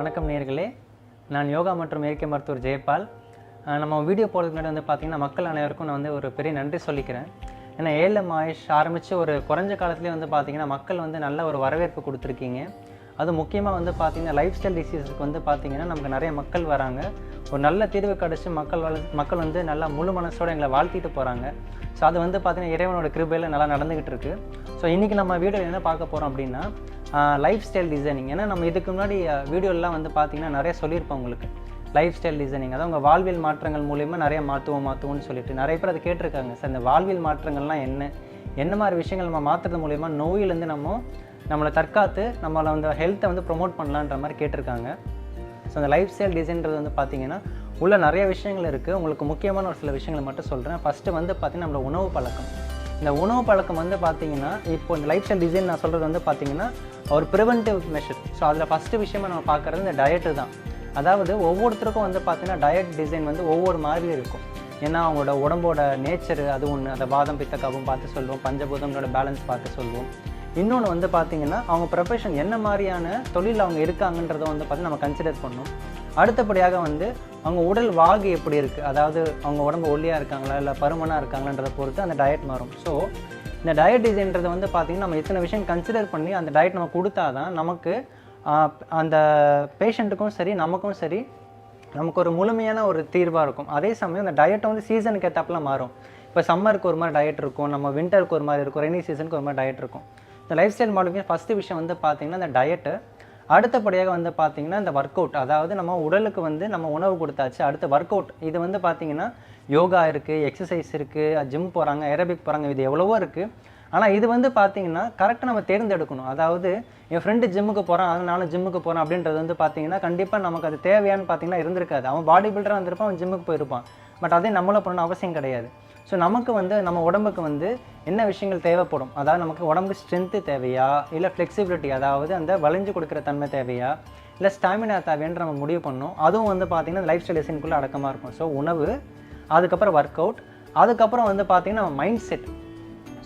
வணக்கம் நேயர்களே, நான் யோகா மற்றும் இயற்கை மருத்துவர் ஜெயபால். நம்ம வீடியோ போகிறதுக்கு முன்னாடி வந்து பார்த்திங்கன்னா மக்கள் அனைவருக்கும் நான் வந்து ஒரு பெரிய நன்றி சொல்லிக்கிறேன். ஏன்னா ALM ஆயுஷ் ஆரம்பித்து ஒரு குறைஞ்ச காலத்துலேயே வந்து பார்த்திங்கன்னா மக்கள் வந்து நல்ல ஒரு வரவேற்பு கொடுத்துருக்கீங்க. அது முக்கியமாக வந்து பார்த்திங்கன்னா லைஃப் ஸ்டைல் டிசீஸுக்கு வந்து பார்த்திங்கன்னா நமக்கு நிறைய மக்கள் வராங்க. ஒரு நல்ல தீர்வு கிடச்சி மக்கள் வந்து நல்லா முழு மனசோடு எங்களை வாழ்த்திட்டு போகிறாங்க. ஸோ அது வந்து பார்த்திங்கன்னா இறைவனோட கிருபையில் நல்லா நடந்துக்கிட்டு இருக்குது. ஸோ இன்றைக்கி நம்ம வீடியோவில் என்ன பார்க்க போகிறோம் அப்படின்னா லைஃப் ஸ்டைல் டிசைனிங். ஏன்னா நம்ம இதுக்கு முன்னாடி வீடியோலாம் வந்து பார்த்திங்கன்னா நிறைய சொல்லியிருப்போம் உங்களுக்கு. லைஃப் ஸ்டைல் டிசைனிங் அதாவது உங்கள் வாழ்வியல் மாற்றங்கள் மூலிமா நிறைய மாற்றுவோம்னு சொல்லிட்டு நிறைய பேர் அதை கேட்டிருக்காங்க. சார் இந்த வாழ்வியல் மாற்றங்கள்லாம் என்ன மாதிரி விஷயங்கள் நம்ம மாற்றுறது மூலிமா நோயிலேருந்து நம்மளை தற்காத்து நம்மளை வந்து ஹெல்த்தை வந்து ப்ரொமோட் பண்ணலான்ற மாதிரி கேட்டிருக்காங்க. ஸோ அந்த லைஃப் ஸ்டைல் டிசைன்றது வந்து பார்த்திங்கன்னா உள்ள நிறைய விஷயங்கள் இருக்குது. உங்களுக்கு முக்கியமான ஒரு சில விஷயங்களை மட்டும் சொல்கிறேன். ஃபஸ்ட்டு வந்து பார்த்திங்கன்னா நம்மளோட உணவு பழக்கம். இந்த உணவு பழக்கம் வந்து பார்த்திங்கன்னா இப்போ இந்த லைஃப் ஸ்டைல் டிசைன் நான் சொல்கிறது வந்து பார்த்திங்கன்னா ஒரு ப்ரிவென்டிவ் மெஷர். ஸோ அதில் ஃபஸ்ட்டு விஷயமா நம்ம பார்க்குறது இந்த டயட்டு தான். அதாவது ஒவ்வொருத்தருக்கும் வந்து பார்த்திங்கன்னா டயட் டிசைன் வந்து ஒவ்வொரு மாதிரி இருக்கும். ஏன்னா அவங்களோட உடம்போட நேச்சரு அது ஒன்று, அந்த வாதம் பித்த கபம் பார்த்து சொல்லுவோம், பஞ்சபூதங்களோட பேலன்ஸ் பார்த்து சொல்லுவோம். இன்னொன்று வந்து பார்த்திங்கன்னா அவங்க ப்ரொஃபஷன் என்ன மாதிரியான தொழில் அவங்க இருக்காங்கன்றதை வந்து பார்த்து நம்ம கன்சிடர் பண்ணணும். அடுத்தபடியாக வந்து அவங்க உடல் வாகு எப்படி இருக்குது, அதாவது அவங்க உடம்பு ஒல்லியாக இருக்காங்களா இல்லை பருமனாக இருக்காங்கன்றதை பொறுத்து அந்த டயட் மாறும். ஸோ இந்த டயட் டிசைன்றது வந்து பார்த்திங்கன்னா நம்ம இத்தனை விஷயம் கன்சிடர் பண்ணி அந்த டயட் நம்ம கொடுத்தா தான் நமக்கு அந்த பேஷண்ட்டுக்கும் சரி நமக்கும் சரி நமக்கு ஒரு முழுமையான ஒரு தீர்வாக இருக்கும். அதே சமயம் அந்த டயட்டை வந்து சீசனுக்கு ஏற்றாப்புலாம் மாறும். இப்போ சம்மருக்கு ஒரு மாதிரி டயட் இருக்கும், நம்ம வின்டருக்கு ஒரு மாதிரி இருக்கும், ரெய்னி சீசனுக்கு ஒரு மாதிரி டயட் இருக்கும். இந்த லைஃப் ஸ்டைல் மாடலுக்கு ஃபஸ்ட்டு விஷயம் வந்து பார்த்திங்கன்னா இந்த டயட்டு. அடுத்தபடியாக வந்து பார்த்திங்கன்னா இந்த ஒர்க் அவுட். அதாவது நம்ம உடலுக்கு வந்து நம்ம உணவு கொடுத்தாச்சு, அடுத்த ஒர்க் அவுட். இது வந்து பார்த்திங்கன்னா யோகா இருக்குது, எக்ஸசைஸ் இருக்குது, ஜிம் போகிறாங்க, ஏரோபிக் போகிறாங்க, இது எவ்வளவோ இருக்குது. ஆனால் இது வந்து பார்த்திங்கன்னா கரெக்டாக நம்ம தேர்ந்தெடுக்கணும். அதாவது என் ஃப்ரெண்டு ஜிம்முக்கு போகிறான் அதனால ஜிம்முக்கு போகிறேன் அப்படின்றது வந்து பார்த்திங்கன்னா கண்டிப்பாக நமக்கு அது தேவையானு பார்த்திங்கன்னா இருந்திருக்காது. அவன் பாடி பில்டராக வந்திருப்பான், அவன் ஜிம்முக்கு போயிருப்பான். பட் அதே நம்மளும் பண்ணணும் அவசியம் கிடையாது. ஸோ நமக்கு வந்து நம்ம உடம்புக்கு வந்து என்ன விஷயங்கள் தேவைப்படும், அதாவது நமக்கு உடம்புக்கு ஸ்ட்ரென்த்து தேவையா இல்லை ஃப்ளெக்சிபிலிட்டி, அதாவது அந்த வளைஞ்சு கொடுக்குற தன்மை தேவையா இல்லை ஸ்டாமினா தேவையான்னு நம்ம முடிவு பண்ணணும். அதுவும் வந்து பார்த்திங்கன்னா லைஃப் ஸ்டைல் டிசைனுக்குள்ளே அடக்கமாக இருக்கும். ஸோ உணவு, அதுக்கப்புறம் ஒர்க் அவுட், அதுக்கப்புறம் வந்து பார்த்திங்கன்னா நம்ம மைண்ட் செட்.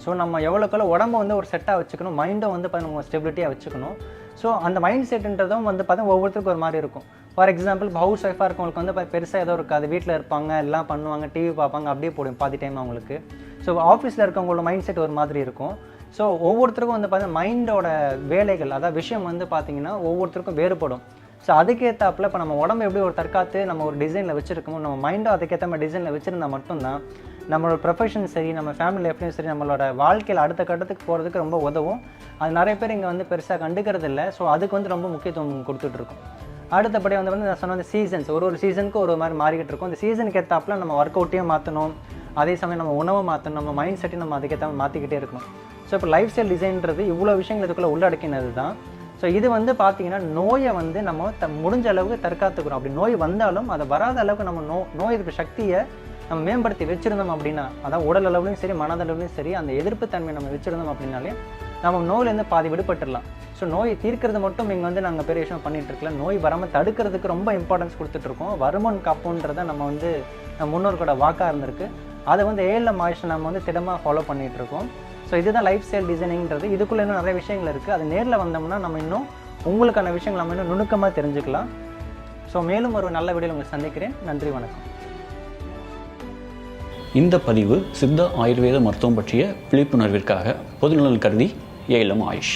ஸோ நம்ம எவ்வளோக்கெவ்வளோ உடம்பை வந்து ஒரு செட்டாக வச்சுக்கணும், மைண்டை வந்து நம்ம ஸ்டெபிலிட்டியாக வச்சுக்கணும். ஸோ அந்த மைண்ட் செட்டுன்றதும் வந்து பார்த்தா ஒவ்வொருத்தருக்கும் ஒரு மாதிரி இருக்கும். ஃபார் எக்ஸாம்பிள் இப்போ ஹவுஸ் ஒய்ஃபாக இருக்கவங்களுக்கு வந்து பெருசாக ஏதோ இருக்காது, வீட்டில் இருப்பாங்க, எல்லாம் பண்ணுவாங்க, டிவி பார்ப்பாங்க, அப்படியே போடும் பாதி டைம் அவங்களுக்கு. ஸோ ஆஃபீஸில் இருக்கவங்களோட மைண்ட் செட் ஒரு மாதிரி இருக்கும். ஸோ ஒவ்வொருத்தருக்கும் வந்து பார்த்தீங்கன்னா மைண்டோட வேலைகள், அதாவது விஷயம் வந்து பார்த்திங்கன்னா ஒவ்வொருத்தருக்கும் வேறுபடும். ஸோ அதுக்கேற்றாப்பில் இப்போ நம்ம உடம்பு எப்படி ஒரு தற்காத்து நம்ம ஒரு டிசைனில் வச்சுருக்கோமோ நம்ம மைண்டும் அதுக்கேற்ற மாதிரி டிசைனில் வச்சுருந்தா மட்டும்தான் நம்மளோட ப்ரொஃபஷன் சரி, நம்ம ஃபேமிலி லைஃப்லையும் சரி, நம்மளோட வாழ்க்கையில் அடுத்த கட்டத்துக்கு போகிறதுக்கு ரொம்ப உதவும். அது நிறைய பேர் இங்கே வந்து பெருசாக கண்டுக்கிறது இல்லை. ஸோ அதுக்கு வந்து ரொம்ப முக்கியத்துவம் கொடுத்துட்ருக்கோம். அடுத்தபடியாக வந்து நான் சொன்ன சீசன்ஸ், ஒரு சீசனுக்கு ஒரு மாதிரி மாறிக்கிட்டு இருக்கும். இந்த சீசனுக்கு ஏற்றாப்பில் நம்ம ஒர்க் அவுட்டையும் மாற்றணும், அதே சமயம் நம்ம உணவை மாற்றணும், நம்ம மைண்ட் செட்டையும் நம்ம அதுக்கேற்ற மாற்றிக்கிட்டே இருக்கணும். ஸோ இப்போ லைஃப் ஸ்டைல் டிசைன்றது இவ்வளோ விஷயங்கள் இதுக்குள்ளே உள்ளடக்கினது தான். ஸோ இது வந்து பார்த்திங்கன்னா நோயை வந்து நம்ம முடிஞ்ச அளவுக்கு தற்காத்துக்கிறோம். அப்படி நோய் வந்தாலும் அதை வராத அளவுக்கு நம்ம நோய் எதிர்ப்பு சக்தியை நம்ம மேம்படுத்தி வச்சுருந்தோம் அப்படின்னா, அதாவது உடல் அளவுலையும் சரி மனதளவுலையும் சரி அந்த எதிர்ப்பு தன்மையை நம்ம வச்சுருந்தோம் அப்படின்னாலே நம்ம நோயிலேருந்து பாதி விடுபட்டுடலாம். ஸோ நோயை தீர்க்கிறது மட்டும் இங்கே வந்து நாங்கள் பெரிய விஷயம் பண்ணிகிட்டு இருக்கல, நோய் வராமல் தடுக்கிறதுக்கு ரொம்ப இம்பார்ட்டன்ஸ் கொடுத்துட்ருக்கோம். வருமுன் காப்போன்றதை நம்ம வந்து நம்ம முன்னோர்களோட வாக்காக இருந்திருக்கு. அதை வந்து ALM ஆயுஷ் நம்ம வந்து திடமாக ஃபாலோ பண்ணிகிட்ருக்கோம். ஸோ இதுதான் லைஃப் ஸ்டைல் டிசைனிங்கிறது. இதுக்குள்ளே இன்னும் நிறைய விஷயங்கள் இருக்குது. அது நேரில் வந்தோம்னா நம்ம இன்னும் உங்களுக்கான விஷயங்கள் நம்ம இன்னும் நுணுக்கமாக தெரிஞ்சுக்கலாம். ஸோ மேலும் ஒரு நல்ல வீடியோவில் உங்களை சந்திக்கிறேன். நன்றி, வணக்கம். இந்த பதிவு சித்தா ஆயுர்வேத மருத்துவம் பற்றிய விழிப்புணர்விற்காக பொதுநலன் கருதி ALM ஆயுஷ்.